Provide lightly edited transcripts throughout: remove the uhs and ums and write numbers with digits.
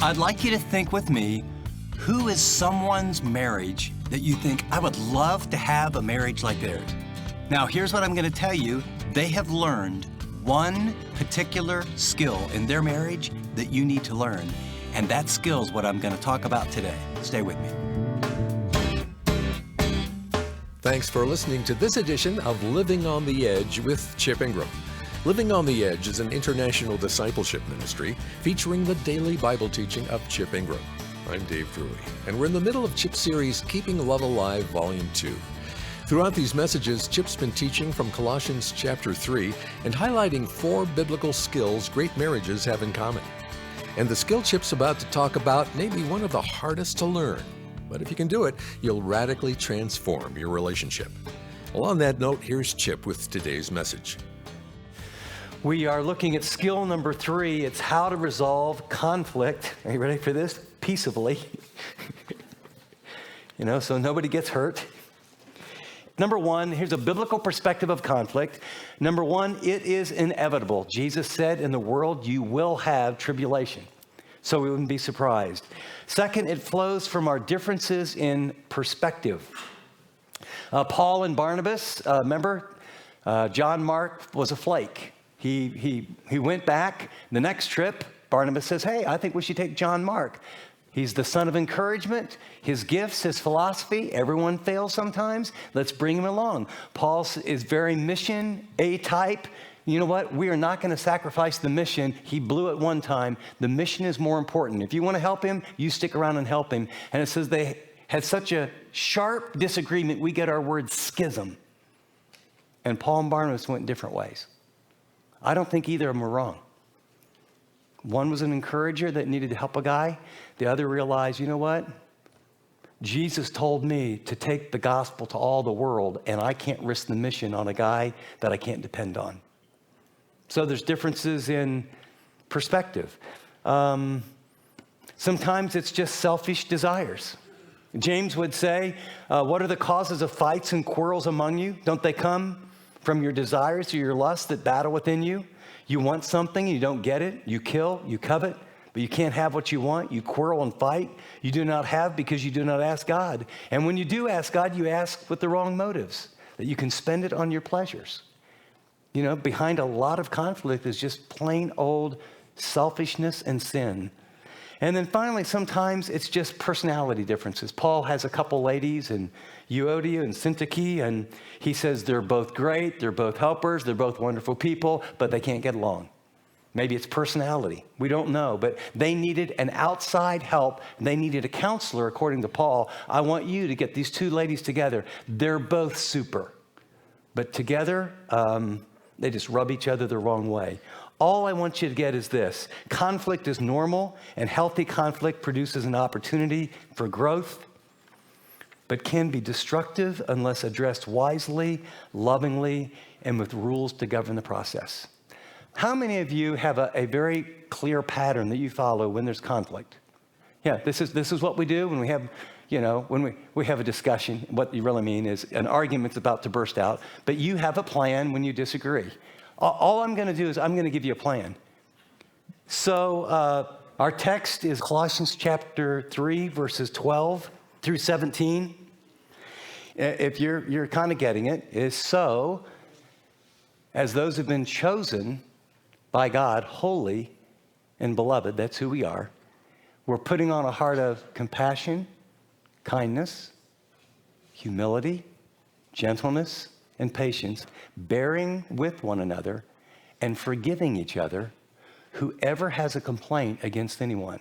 I'd like you to think with me, who is someone's marriage that you think, I would love to have a marriage like theirs? Now, here's what I'm going to tell you. They have learned one particular skill in their marriage that you need to learn. And that skill is what I'm going to talk about today. Stay with me. Thanks for listening to this edition of Living on the Edge with Chip Ingram. Living on the Edge is an international discipleship ministry featuring the daily Bible teaching of Chip Ingram. I'm Dave Drury, and we're in the middle of Chip's series, Keeping Love Alive, Volume 2. Throughout these messages, Chip's been teaching from Colossians chapter 3 and highlighting 4 biblical skills great marriages have in common. And the skill Chip's about to talk about may be one of the hardest to learn. But if you can do it, you'll radically transform your relationship. Well, on that note, here's Chip with today's message. We are looking at skill number 3. It's how to resolve conflict. Are you ready for this? Peaceably. So nobody gets hurt. Number 1, here's a biblical perspective of conflict. Number 1, it is inevitable. Jesus said, in the world you will have tribulation. So we wouldn't be surprised. Second, it flows from our differences in perspective. Paul and Barnabas, remember? John Mark was a flake. He went back. The next trip, Barnabas says, hey, I think we should take John Mark. He's the son of encouragement, his gifts, his philosophy. Everyone fails sometimes. Let's bring him along. Paul is very mission A type. You know what? We are not going to sacrifice the mission. He blew it one time. The mission is more important. If you want to help him, you stick around and help him. And it says they had such a sharp disagreement, we get our word schism. And Paul and Barnabas went different ways. I don't think either of them were wrong. One was an encourager that needed to help a guy. The other realized, you know what? Jesus told me to take the gospel to all the world, and I can't risk the mission on a guy that I can't depend on. So there's differences in perspective. Sometimes it's just selfish desires. James would say, what are the causes of fights and quarrels among you? Don't they come from your desires or your lusts that battle within you? You want something, you don't get it, you kill, you covet, but you can't have what you want. You quarrel and fight. You do not have because you do not ask God. And when you do ask God, you ask with the wrong motives, that you can spend it on your pleasures. Behind a lot of conflict is just plain old selfishness and sin. And then finally, sometimes it's just personality differences. Paul has a couple ladies, and Euodia and Syntyche, and he says they're both great, they're both helpers, they're both wonderful people, but they can't get along. Maybe it's personality. We don't know, but they needed an outside help. They needed a counselor, according to Paul. I want you to get these 2 ladies together. They're both super, but together, they just rub each other the wrong way. All I want you to get is this. Conflict is normal, and healthy conflict produces an opportunity for growth, but can be destructive unless addressed wisely, lovingly, and with rules to govern the process. How many of you have a very clear pattern that you follow when there's conflict? Yeah, this is what we do when we have, when we have a discussion. What you really mean is an argument's about to burst out, but you have a plan when you disagree. All I'm going to do is I'm going to give you a plan. So our text is Colossians chapter 3, verses 12 through 17. If you're kind of getting it, is so as those who've been chosen by God, holy and beloved, that's who we are, we're putting on a heart of compassion, kindness, humility, gentleness, and patience, bearing with one another and forgiving each other, whoever has a complaint against anyone.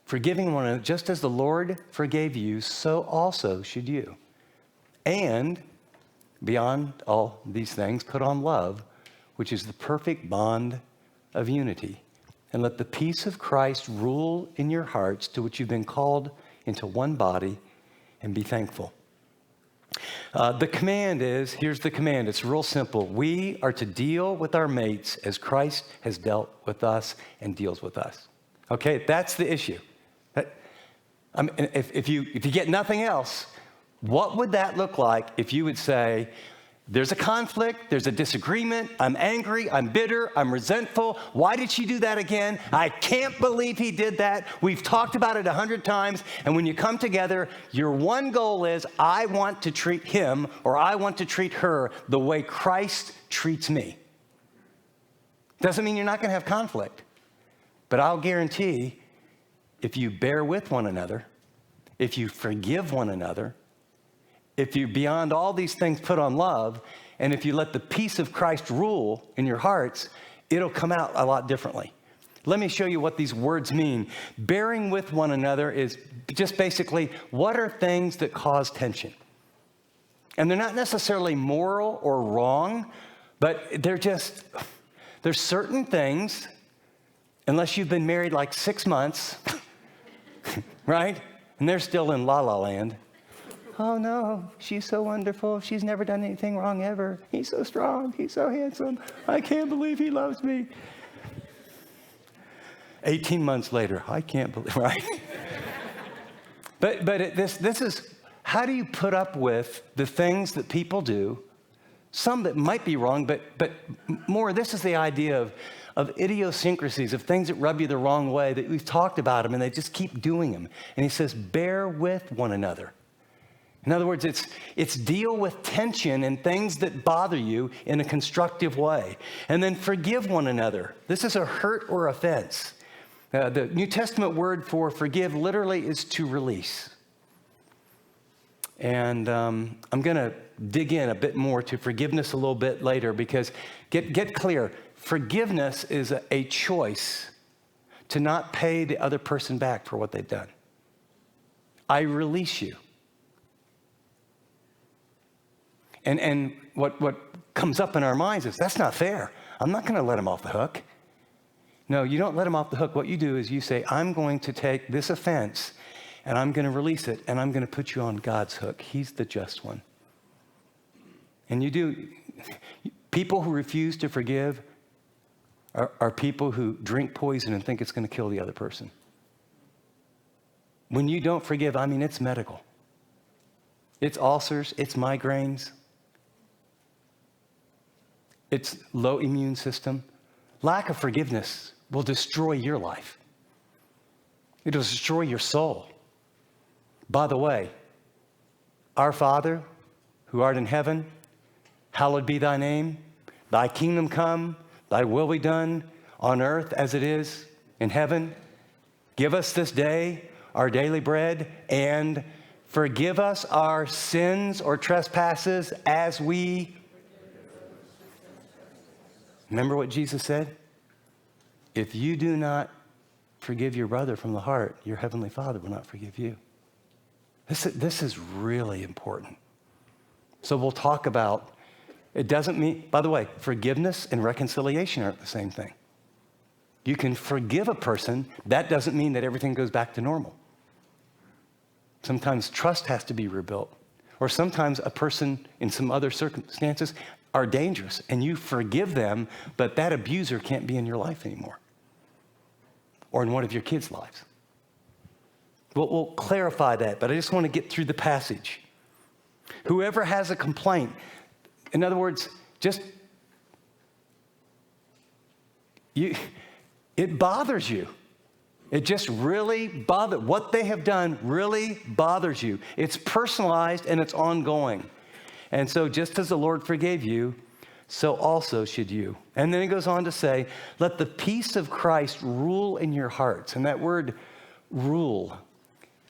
Forgiving one another, just as the Lord forgave you, so also should you. And beyond all these things, put on love, which is the perfect bond of unity. And let the peace of Christ rule in your hearts, to which you've been called into one body, and be thankful. The command is, here's the command, it's real simple. We are to deal with our mates as Christ has dealt with us and deals with us. Okay, that's the issue. If you get nothing else, what would that look like if you would say, There's a conflict, there's a disagreement, I'm angry, I'm bitter, I'm resentful. Why did she do that again? I can't believe he did that. We've talked about it 100 times, and when you come together, your one goal is, I want to treat him or I want to treat her the way Christ treats me. Doesn't mean you're not going to have conflict, but I'll guarantee if you bear with one another, if you forgive one another, if you, beyond all these things, put on love, and if you let the peace of Christ rule in your hearts, it'll come out a lot differently. Let me show you what these words mean. Bearing with one another is just basically, what are things that cause tension? And they're not necessarily moral or wrong, but there's certain things, unless you've been married like 6 months, right? And they're still in la la land. Oh no, she's so wonderful. She's never done anything wrong ever. He's so strong. He's so handsome. I can't believe he loves me. 18 months later, I can't believe, right? This is, how do you put up with the things that people do, some that might be wrong, but more, this is the idea of idiosyncrasies, of things that rub you the wrong way, that we've talked about them, and they just keep doing them. And he says, bear with one another. In other words, it's deal with tension and things that bother you in a constructive way. And then forgive one another. This is a hurt or offense. The New Testament word for forgive literally is to release. And I'm going to dig in a bit more to forgiveness a little bit later, because get clear, forgiveness is a choice to not pay the other person back for what they've done. I release you. And what comes up in our minds is, that's not fair. I'm not going to let him off the hook. No, you don't let him off the hook. What you do is you say, I'm going to take this offense and I'm going to release it and I'm going to put you on God's hook. He's the just one. And you do. People who refuse to forgive are people who drink poison and think it's going to kill the other person. When you don't forgive, I mean, it's medical. It's ulcers, it's migraines. It's low immune system. Lack of forgiveness will destroy your life. It will destroy your soul. By the way, our Father, who art in heaven, hallowed be thy name. Thy kingdom come, thy will be done on earth as it is in heaven. Give us this day our daily bread, and forgive us our sins or trespasses as we... Remember what Jesus said? If you do not forgive your brother from the heart, your heavenly Father will not forgive you. This is really important. So we'll talk about, it doesn't mean, by the way, forgiveness and reconciliation aren't the same thing. You can forgive a person, that doesn't mean that everything goes back to normal. Sometimes trust has to be rebuilt. Or sometimes a person in some other circumstances are dangerous and you forgive them, but that abuser can't be in your life anymore. Or in one of your kids' lives. We'll clarify that, but I just want to get through the passage. Whoever has a complaint, in other words, it bothers you. It just really bothers, what they have done really bothers you. It's personalized and it's ongoing. And so just as the Lord forgave you, so also should you. And then he goes on to say, let the peace of Christ rule in your hearts. And that word rule,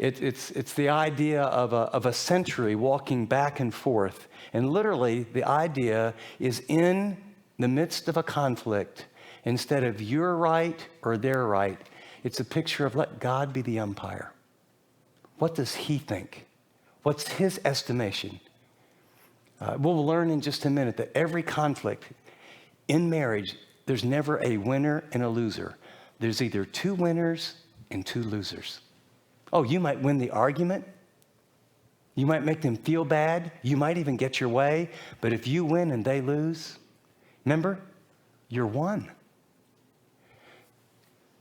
it's the idea of a century walking back and forth. And literally the idea is in the midst of a conflict, instead of your right or their right, it's a picture of let God be the umpire. What does he think? What's his estimation? We'll learn in just a minute that every conflict in marriage, there's never a winner and a loser. There's either two winners and two losers. Oh, you might win the argument. You might make them feel bad. You might even get your way. But if you win and they lose, remember, you're one.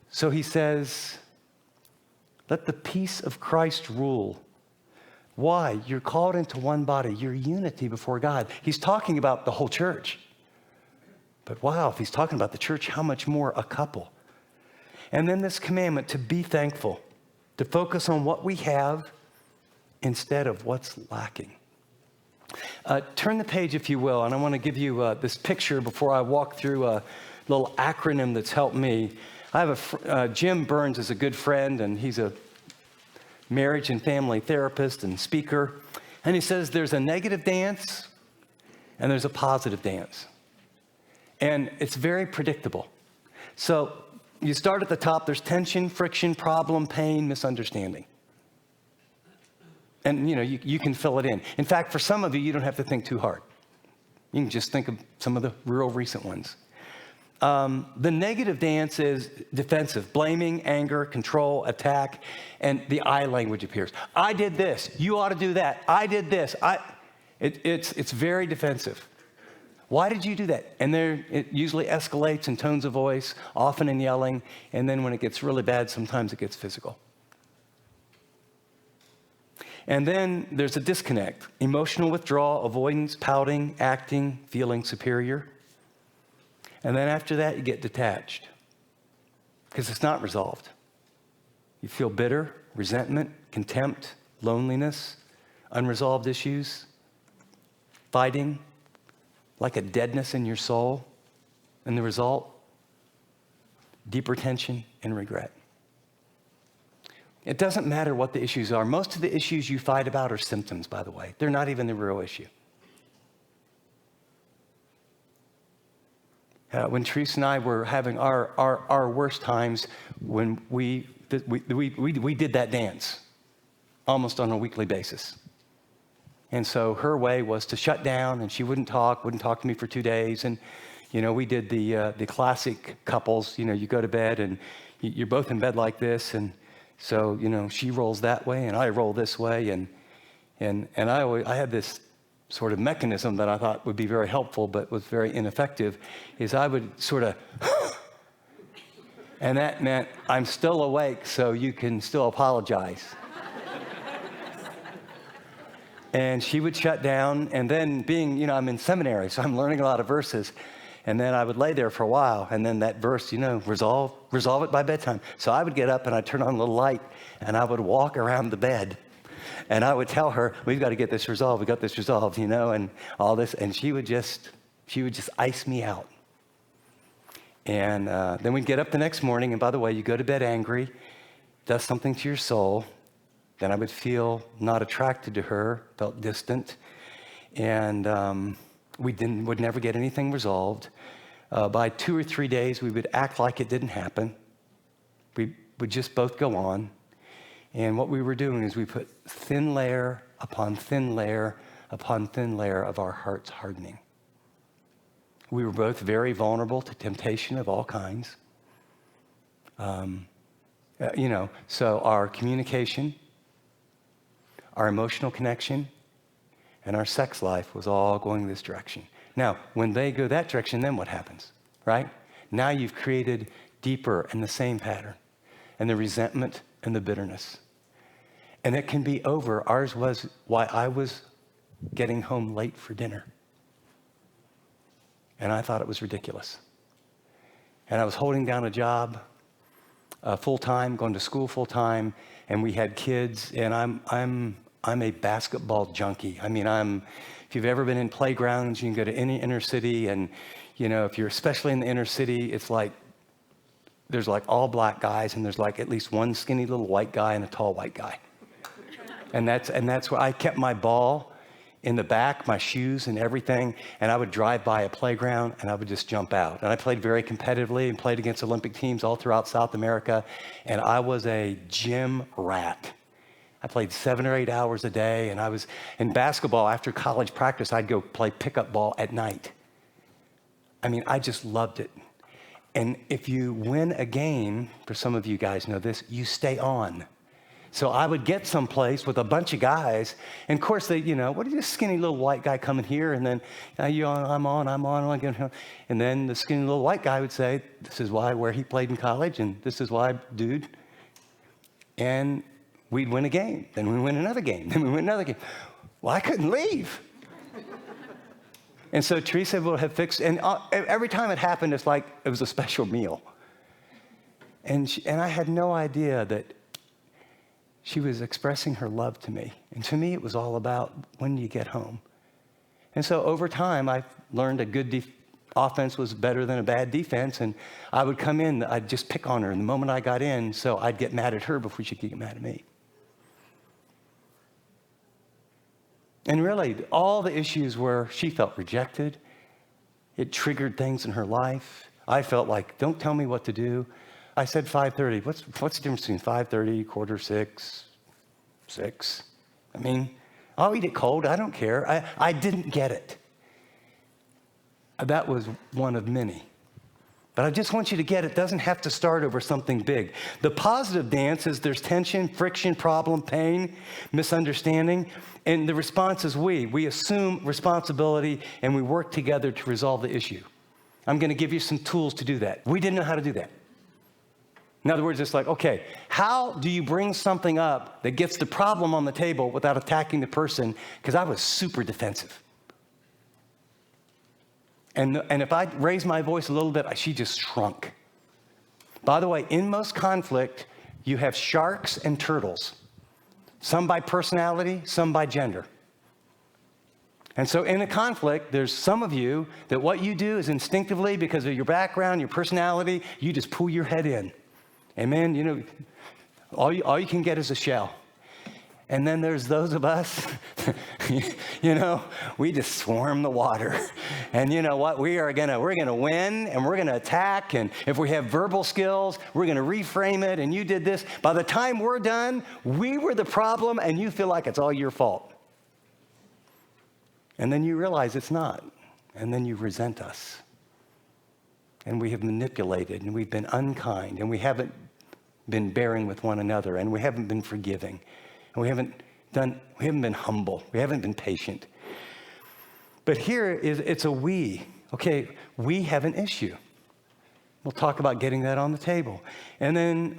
So he says, let the peace of Christ rule. Why? You're called into one body. You're unity before God. He's talking about the whole church. But wow, if he's talking about the church, how much more a couple? And then this commandment to be thankful, to focus on what we have instead of what's lacking. Turn the page, if you will, and I want to give you this picture before I walk through a little acronym that's helped me. I have Jim Burns is a good friend, and he's a marriage and family therapist and speaker. And he says there's a negative dance and there's a positive dance. And it's very predictable. So you start at the top, there's tension, friction, problem, pain, misunderstanding. And you can fill it in. In fact, for some of you, you don't have to think too hard. You can just think of some of the real recent ones. The negative dance is defensive, blaming, anger, control, attack, and the I language appears. I did this. You ought to do that. I did this. It's very defensive. Why did you do that? And it usually escalates in tones of voice, often in yelling, and then when it gets really bad, sometimes it gets physical. And then there's a disconnect, emotional withdrawal, avoidance, pouting, acting, feeling superior. And then after that, you get detached because it's not resolved. You feel bitter, resentment, contempt, loneliness, unresolved issues, fighting, like a deadness in your soul. And the result, deeper tension and regret. It doesn't matter what the issues are. Most of the issues you fight about are symptoms, by the way. They're not even the real issue. When Teresa and I were having our worst times, when we did that dance almost on a weekly basis. And so her way was to shut down, and she wouldn't talk to me for 2 days. And, we did the classic couples, you go to bed and you're both in bed like this. And so, she rolls that way and I roll this way. And I had this sort of mechanism that I thought would be very helpful, but was very ineffective, is I would sort of, and that meant I'm still awake, so you can still apologize. And she would shut down, and then being, I'm in seminary, so I'm learning a lot of verses, and then I would lay there for a while, and then that verse, resolve it by bedtime. So I would get up and I'd turn on a little light, and I would walk around the bed. And I would tell her, we've got to get this resolved. We got this resolved, and all this. And she would just ice me out. And then we'd get up the next morning. And by the way, you go to bed angry, does something to your soul. Then I would feel not attracted to her, felt distant. And would never get anything resolved. By 2 or 3 days, we would act like it didn't happen. We would just both go on. And what we were doing is we put thin layer upon thin layer upon thin layer of our hearts hardening. We were both very vulnerable to temptation of all kinds. So our communication, our emotional connection, and our sex life was all going this direction. Now, when they go that direction, then what happens, right? Now you've created deeper and the same pattern, and the resentment and the bitterness. And it can be over. Ours was why I was getting home late for dinner. And I thought it was ridiculous. And I was holding down a job full-time, going to school full-time, and we had kids, and I'm a basketball junkie. I mean, if you've ever been in playgrounds, you can go to any inner city, and, if you're especially in the inner city, it's like, there's like all black guys, and there's like at least one skinny little white guy and a tall white guy. And that's where I kept my ball in the back, my shoes and everything, and I would drive by a playground and I would just jump out. And I played very competitively and played against Olympic teams all throughout South America, and I was a gym rat. I played 7 or 8 hours a day, and I was in basketball. After college practice, I'd go play pickup ball at night. I mean, I just loved it. And if you win a game, for some of you guys know this, you stay on. So I would get someplace with a bunch of guys, and of course they, what is this skinny little white guy coming here? And then, I'm on. And then the skinny little white guy would say, this is where he played in college, and this is why, dude. And we'd win a game, then we'd win another game, then we'd win another game. Well, I couldn't leave. And so Teresa would have fixed, and every time it happened, it's like it was a special meal. And I had no idea that she was expressing her love to me. And to me, it was all about when you get home. And so over time, I learned a good offense was better than a bad defense. And I would come in, I'd just pick on her. And the moment I got in, so I'd get mad at her before she could get mad at me. And really, all the issues were she felt rejected. It triggered things in her life. I felt like, don't tell me what to do. I said 5:30. What's the difference between 5:30, 5:45, 6? I mean, I'll eat it cold. I don't care. I didn't get it. That was one of many. But I just want you to get it doesn't have to start over something big. The positive dance is there's tension, friction, problem, pain, misunderstanding. And the response is we assume responsibility and we work together to resolve the issue. I'm going to give you some tools to do that. We didn't know how to do that. In other words, it's like, okay, how do you bring something up that gets the problem on the table without attacking the person? Because I was super defensive. And if I raised my voice a little bit, she just shrunk. By the way, in most conflict, you have sharks and turtles. Some by personality, some by gender. And so in a conflict, there's some of you that what you do is instinctively, because of your background, your personality, you just pull your head in. And man, all you can get is a shell. And then there's those of us, we just swarm the water. And you know what? We're gonna win, and we're gonna attack. And if we have verbal skills, we're gonna reframe it. And you did this. By the time we're done, we were the problem, and you feel like it's all your fault. And then you realize it's not. And then you resent us. And we have manipulated, and we've been unkind, and we haven't been bearing with one another, and we haven't been forgiving. And we haven't been humble. We haven't been patient. But here it's a we. Okay, we have an issue. We'll talk about getting that on the table. And then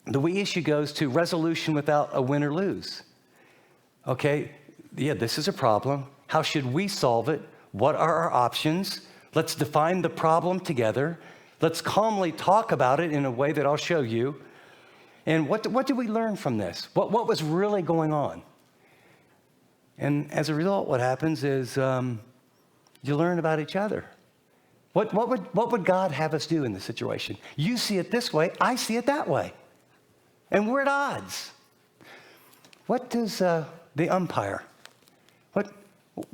the we issue goes to resolution without a win or lose. Okay, yeah, this is a problem. How should we solve it? What are our options? Let's define the problem together. Let's calmly talk about it in a way that I'll show you. And what did we learn from this? What was really going on? And as a result, what happens is you learn about each other. What would God have us do in this situation? You see it this way, I see it that way. And we're at odds. What does the umpire,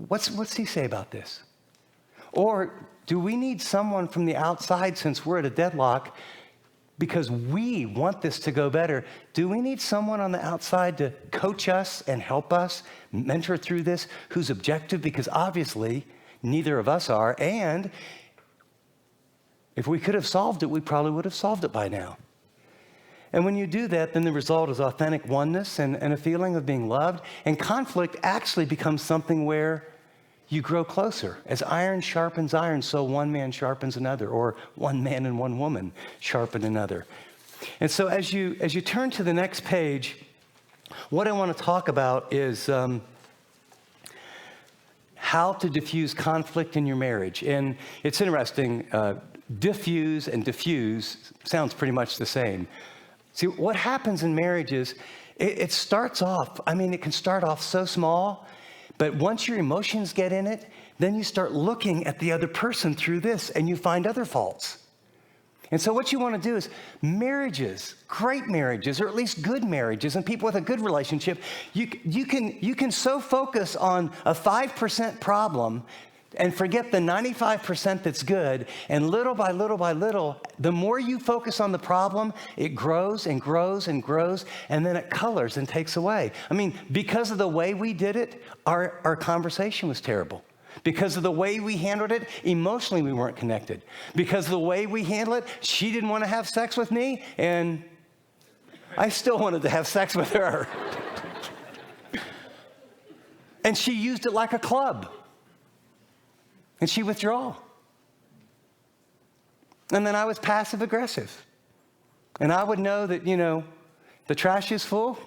what's he say about this? Or do we need someone from the outside, since we're at a deadlock, because we want this to go better? Do we need someone on the outside to coach us and help us mentor through this who's objective? Because obviously neither of us are. And if we could have solved it, we probably would have solved it by now. And when you do that, then the result is authentic oneness and a feeling of being loved. And conflict actually becomes something where you grow closer. As iron sharpens iron, so one man sharpens another, or one man and one woman sharpen another. And so as you turn to the next page, what I want to talk about is how to diffuse conflict in your marriage. And it's interesting, diffuse and diffuse sounds pretty much the same. See, what happens in marriage is it starts off, it can start off so small, but once your emotions get in it, then you start looking at the other person through this, and you find other faults. And so what you want to do is marriages, great marriages, or at least good marriages, and people with a good relationship, you can so focus on a 5% problem and forget the 95% that's good, and little by little by little, the more you focus on the problem, it grows and grows and grows, and then it colors and takes away. Because of the way we did it, our conversation was terrible. Because of the way we handled it, emotionally we weren't connected. Because of the way we handled it, she didn't want to have sex with me, and I still wanted to have sex with her. And she used it like a club. And she withdrew. And then I was passive aggressive. And I would know that, The trash is full.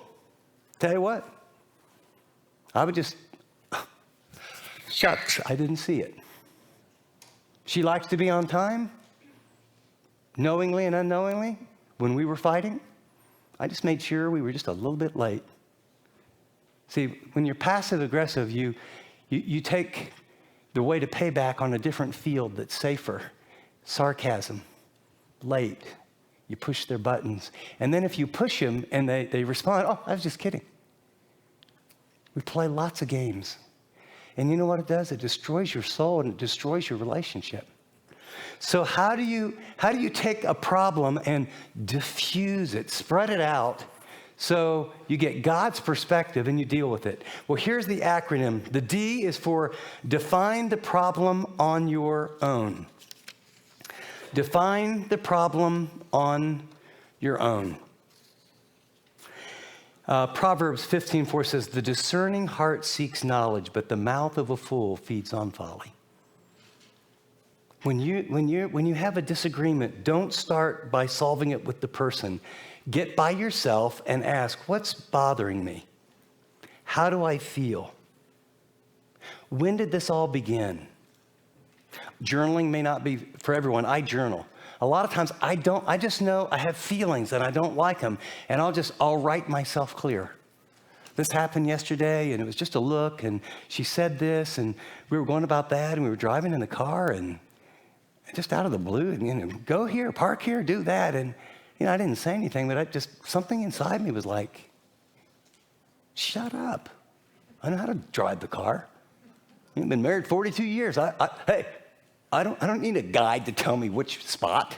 Tell you what, I would just, shucks, I didn't see it. She likes to be on time, knowingly and unknowingly. When we were fighting, I just made sure we were just a little bit late. See, when you're passive aggressive, you take the way to pay back on a different field that's safer. Sarcasm, late. You push their buttons. And then if you push them and they respond, oh, I was just kidding. We play lots of games. And you know what it does? It destroys your soul and it destroys your relationship. So how do you take a problem and diffuse it, spread it out, so you get God's perspective and you deal with it? Well, here's the acronym. The D is for define the problem on your own. Define the problem on your own. Proverbs 15:4 says, the discerning heart seeks knowledge, but the mouth of a fool feeds on folly. When you have a disagreement, don't start by solving it with the person. Get by yourself and ask, what's bothering me? How do I feel? When did this all begin? Journaling may not be for everyone. I journal. A lot of times I just know I have feelings and I don't like them, and I'll write myself clear. This happened yesterday, and it was just a look, and she said this, and we were going about that, and we were driving in the car, and just out of the blue, and go here, park here, do that, and I didn't say anything, but something inside me was like, shut up. I know how to drive the car. I've been married 42 years. Hey, I don't need a guide to tell me which spot.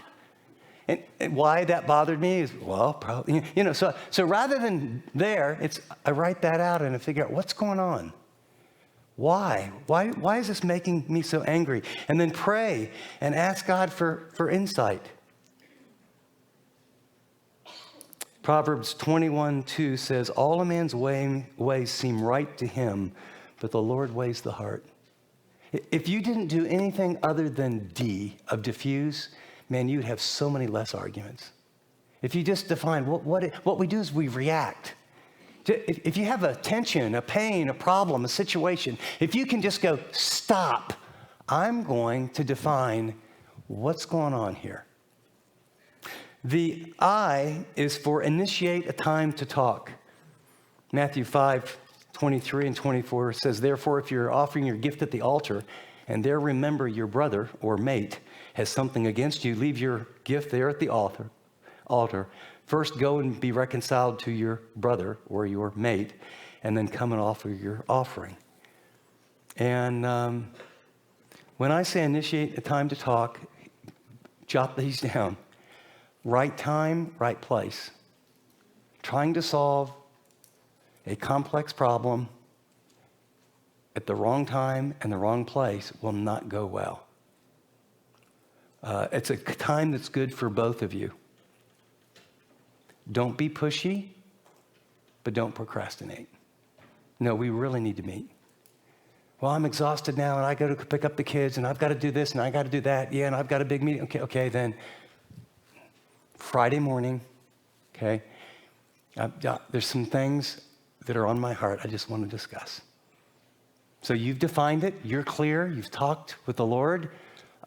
And why that bothered me is, well, probably, so rather than I write that out and I figure out what's going on. Why? Why is this making me so angry? And then pray and ask God for insight. Proverbs 21:2 says, all a man's ways seem right to him, but the Lord weighs the heart. If you didn't do anything other than D of diffuse, man, you'd have so many less arguments. If you just define what we do is we react. If you have a tension, a pain, a problem, a situation, if you can just go, stop, I'm going to define what's going on here. The I is for initiate a time to talk. Matthew 5:23 and 24 says, therefore, if you're offering your gift at the altar and there remember your brother or mate has something against you, leave your gift there at the altar. First go and be reconciled to your brother or your mate, and then come and offer your offering. And when I say initiate a time to talk, jot these down. Right time, right place. Trying to solve a complex problem at the wrong time and the wrong place will not go well. It's a time that's good for both of you. Don't be pushy, but don't procrastinate. No, we really need to meet. Well, I'm exhausted now, and I got to pick up the kids, and I've got to do this, and I got to do that. Yeah, and I've got a big meeting. Okay, then Friday morning, okay, there's some things that are on my heart I just want to discuss. So you've defined it. You're clear. You've talked with the Lord.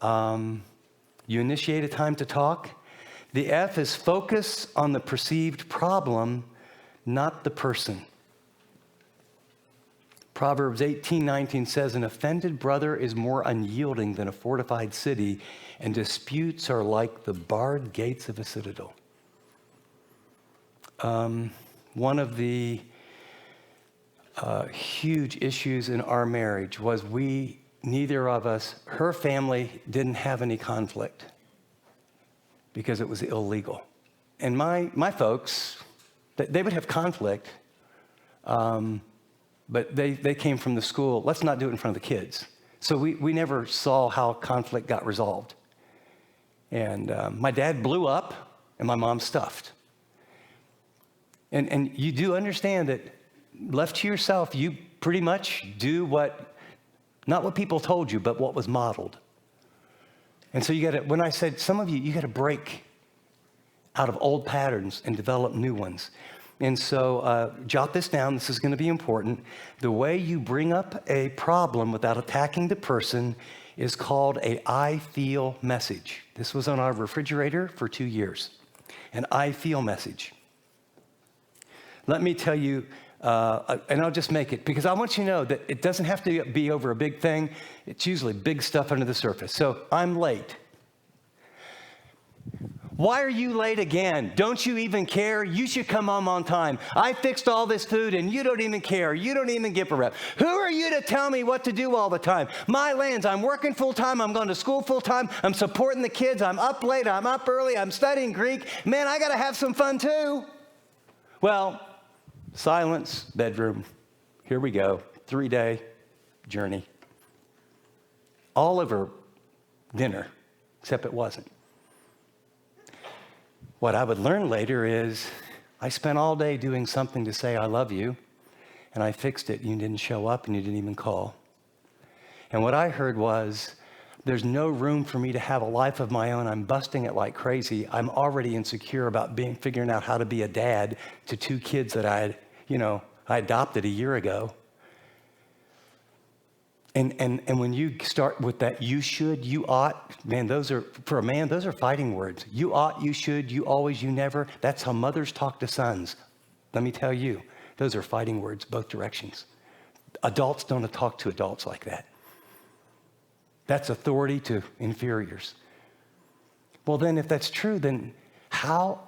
You initiate a time to talk. The F is focus on the perceived problem, not the person. Proverbs 18:19 says, an offended brother is more unyielding than a fortified city, and disputes are like the barred gates of a citadel. One of the huge issues in our marriage was neither of us, her family didn't have any conflict because it was illegal. And my folks, they would have conflict, but they came from the school, let's not do it in front of the kids. So we never saw how conflict got resolved. And my dad blew up and my mom stuffed. And you do understand that left to yourself, you pretty much do not what people told you, but what was modeled. And so when I said, some of you got to break out of old patterns and develop new ones. And so jot this down. This is going to be important. The way you bring up a problem without attacking the person is called a I feel message. This was on our refrigerator for 2 years. An I feel message. Let me tell you, and I'll just make it, because I want you to know that it doesn't have to be over a big thing. It's usually big stuff under the surface. So I'm late. Why are you late again? Don't you even care? You should come home on time. I fixed all this food and you don't even care. You don't even give a rep. Who are you to tell me what to do all the time? My lands, I'm working full time. I'm going to school full time. I'm supporting the kids. I'm up late. I'm up early. I'm studying Greek. Man, I got to have some fun too. Well, silence, bedroom. Here we go. 3-day journey. All over dinner, except it wasn't. What I would learn later is I spent all day doing something to say I love you, and I fixed it. You didn't show up, and you didn't even call. And what I heard was, there's no room for me to have a life of my own. I'm busting it like crazy. I'm already insecure about figuring out how to be a dad to 2 kids that I adopted a year ago. And when you start with that you should, you ought, man, for a man, those are fighting words. You ought, you should, you always, you never. That's how mothers talk to sons. Let me tell you, those are fighting words, both directions. Adults don't talk to adults like that. That's authority to inferiors. Well, then if that's true, then how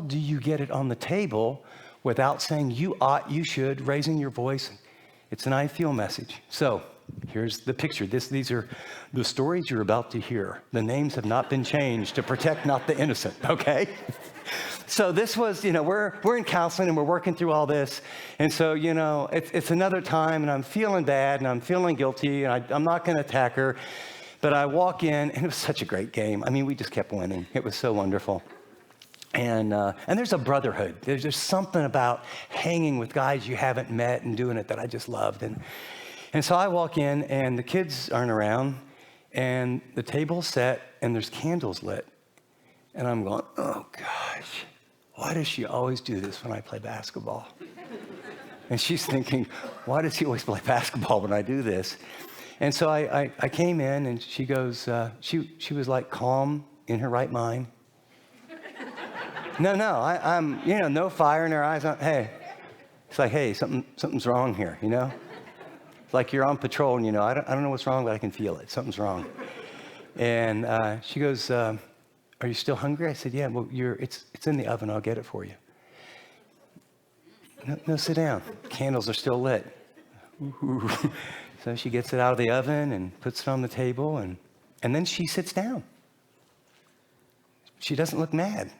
do you get it on the table without saying you ought, you should, raising your voice? It's an I feel message. So here's the picture. These are the stories you're about to hear. The names have not been changed to protect not the innocent, okay? So this was, we're in counseling and we're working through all this. And so, it's another time and I'm feeling bad and I'm feeling guilty and I'm not going to attack her. But I walk in and it was such a great game. I mean, we just kept winning. It was so wonderful. And there's a brotherhood. There's something about hanging with guys you haven't met and doing it that I just loved. And so I walk in and the kids aren't around and the table's set and there's candles lit. And I'm going, oh gosh, why does she always do this when I play basketball? And she's thinking, why does he always play basketball when I do this? And so I came in and she goes, she was like calm in her right mind. No, I'm, no fire in her eyes. Hey, it's like, hey, something's wrong here, It's like you're on patrol and, I don't know what's wrong, but I can feel it. Something's wrong. And she goes, are you still hungry? I said, yeah, well, it's in the oven. I'll get it for you. No, sit down. Candles are still lit. Ooh. So she gets it out of the oven and puts it on the table and then she sits down. She doesn't look mad.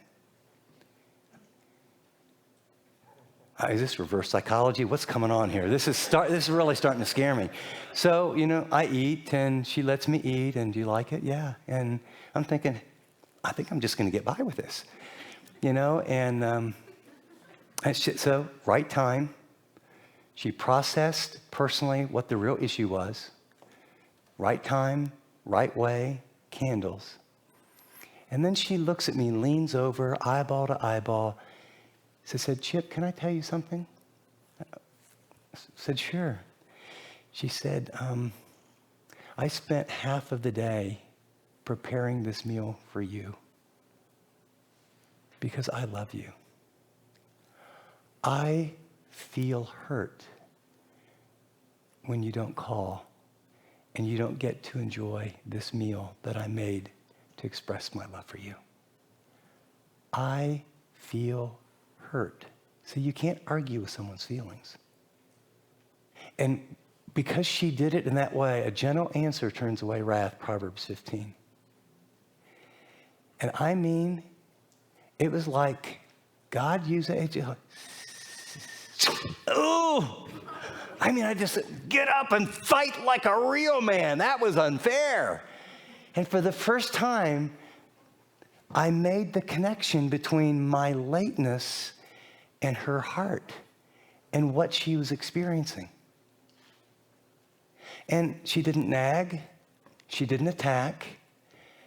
Is this reverse psychology? What's coming on here? This is really starting to scare me. So, I eat and she lets me eat and do you like it? Yeah. And I'm thinking, I think I'm just going to get by with this, so right time, she processed personally what the real issue was. Right time, right way, candles. And then she looks at me, leans over, eyeball to eyeball. She said, Chip, can I tell you something? I said, sure. She said, I spent half of the day preparing this meal for you because I love you. I feel hurt when you don't call and you don't get to enjoy this meal that I made to express my love for you. I feel hurt. See, you can't argue with someone's feelings. And because she did it in that way, a gentle answer turns away wrath, Proverbs 15. And I mean, it was like God used it. Oh, I mean, I just get up and fight like a real man. That was unfair. And for the first time, I made the connection between my lateness and her heart and what she was experiencing. And she didn't nag. She didn't attack.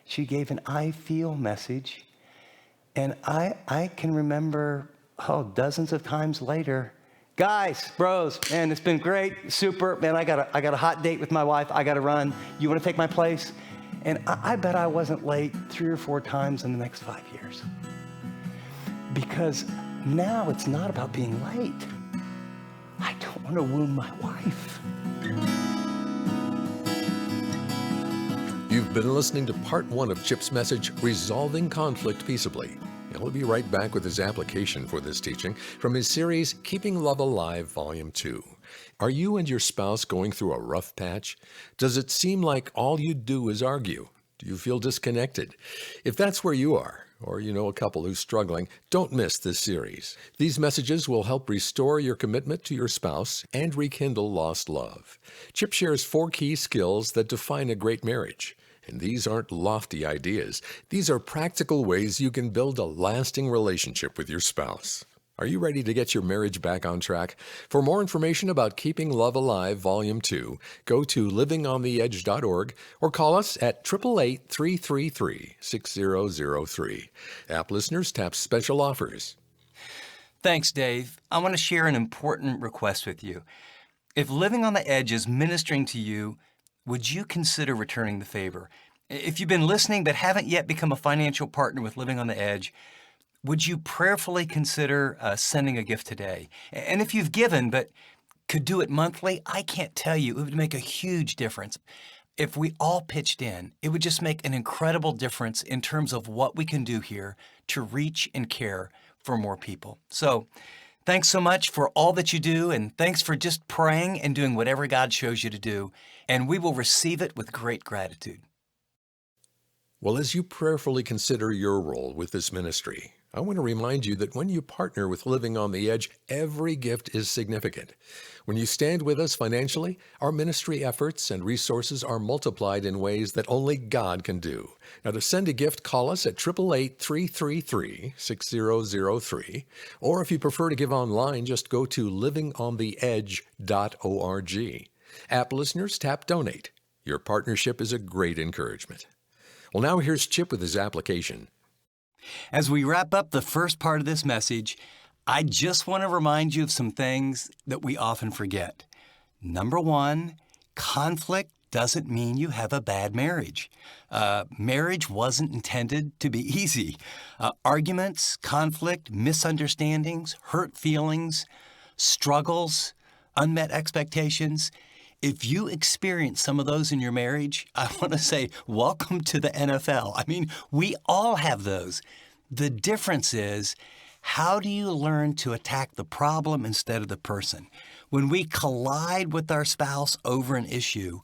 She gave an I feel message. And I can remember dozens of times later, guys, bros, man, it's been great, super, man, I got a hot date with my wife, I got to run. You want to take my place? And I bet I wasn't late 3 or 4 times in the next 5 years. Because now it's not about being late. I don't want to wound my wife. You've been listening to part 1 of Chip's message, Resolving Conflict Peaceably. And we'll be right back with his application for this teaching from his series, Keeping Love Alive, Volume 2. Are you and your spouse going through a rough patch? Does it seem like all you do is argue? Do you feel disconnected? If that's where you are, or you know a couple who's struggling, don't miss this series. These messages will help restore your commitment to your spouse and rekindle lost love. Chip shares 4 key skills that define a great marriage. And these aren't lofty ideas. These are practical ways you can build a lasting relationship with your spouse. Are you ready to get your marriage back on track? For more information about Keeping Love Alive, Volume 2, go to livingontheedge.org or call us at 888-333-6003. App listeners tap special offers. Thanks, Dave. I want to share an important request with you. If Living on the Edge is ministering to you, would you consider returning the favor? If you've been listening but haven't yet become a financial partner with Living on the Edge, would you prayerfully consider sending a gift today? And if you've given but could do it monthly, I can't tell you, it would make a huge difference. If we all pitched in, it would just make an incredible difference in terms of what we can do here to reach and care for more people. So thanks so much for all that you do, and thanks for just praying and doing whatever God shows you to do, and we will receive it with great gratitude. Well, as you prayerfully consider your role with this ministry, I want to remind you that when you partner with Living on the Edge, every gift is significant. When you stand with us financially, our ministry efforts and resources are multiplied in ways that only God can do. Now, to send a gift, call us at 888-333-6003, or if you prefer to give online, just go to livingontheedge.org. App listeners, tap Donate. Your partnership is a great encouragement. Well, now here's Chip with his application. As we wrap up the first part of this message, I just want to remind you of some things that we often forget. Number 1, conflict doesn't mean you have a bad marriage. Marriage wasn't intended to be easy. Arguments, conflict, misunderstandings, hurt feelings, struggles, unmet expectations. If you experience some of those in your marriage, I want to say, welcome to the NFL. I mean, we all have those. The difference is, how do you learn to attack the problem instead of the person? When we collide with our spouse over an issue,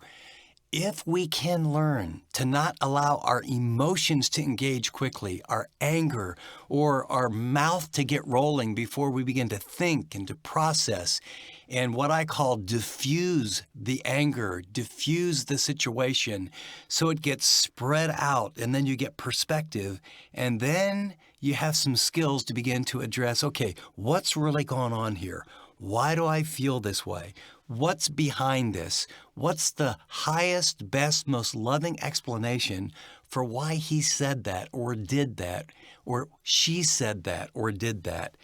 if we can learn to not allow our emotions to engage quickly, our anger or our mouth to get rolling before we begin to think and to process, and what I call diffuse the anger, diffuse the situation so it gets spread out, and then you get perspective, and then you have some skills to begin to address, okay, what's really going on here? Why do I feel this way? What's behind this? What's the highest, best, most loving explanation for why he said that or did that, or she said that or did that?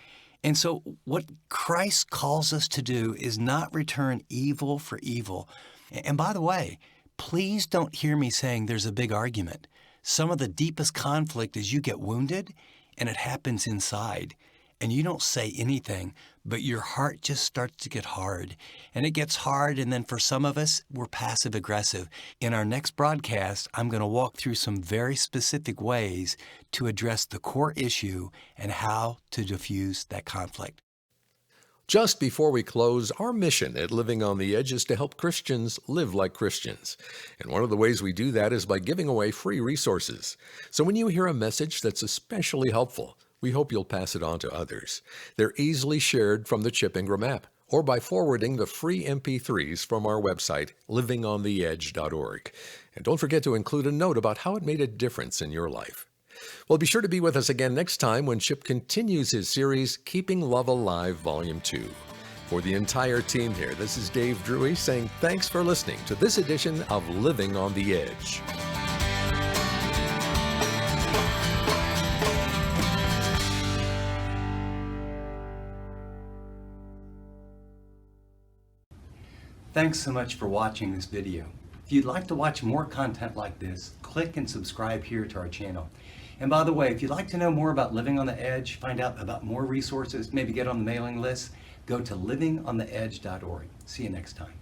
And so what Christ calls us to do is not return evil for evil. And by the way, please don't hear me saying there's a big argument. Some of the deepest conflict is you get wounded and it happens inside. And you don't say anything, but your heart just starts to get hard. And it gets hard, and then for some of us, we're passive-aggressive. In our next broadcast, I'm going to walk through some very specific ways to address the core issue and how to diffuse that conflict. Just before we close, our mission at Living on the Edge is to help Christians live like Christians. And one of the ways we do that is by giving away free resources. So when you hear a message that's especially helpful, we hope you'll pass it on to others. They're easily shared from the Chip Ingram app or by forwarding the free MP3s from our website, livingontheedge.org. And don't forget to include a note about how it made a difference in your life. Well, be sure to be with us again next time when Chip continues his series, Keeping Love Alive, Volume 2. For the entire team here, this is Dave Drury saying thanks for listening to this edition of Living on the Edge. Thanks so much for watching this video. If you'd like to watch more content like this, click and subscribe here to our channel. And by the way, if you'd like to know more about Living on the Edge, find out about more resources, maybe get on the mailing list, go to livingontheedge.org. See you next time.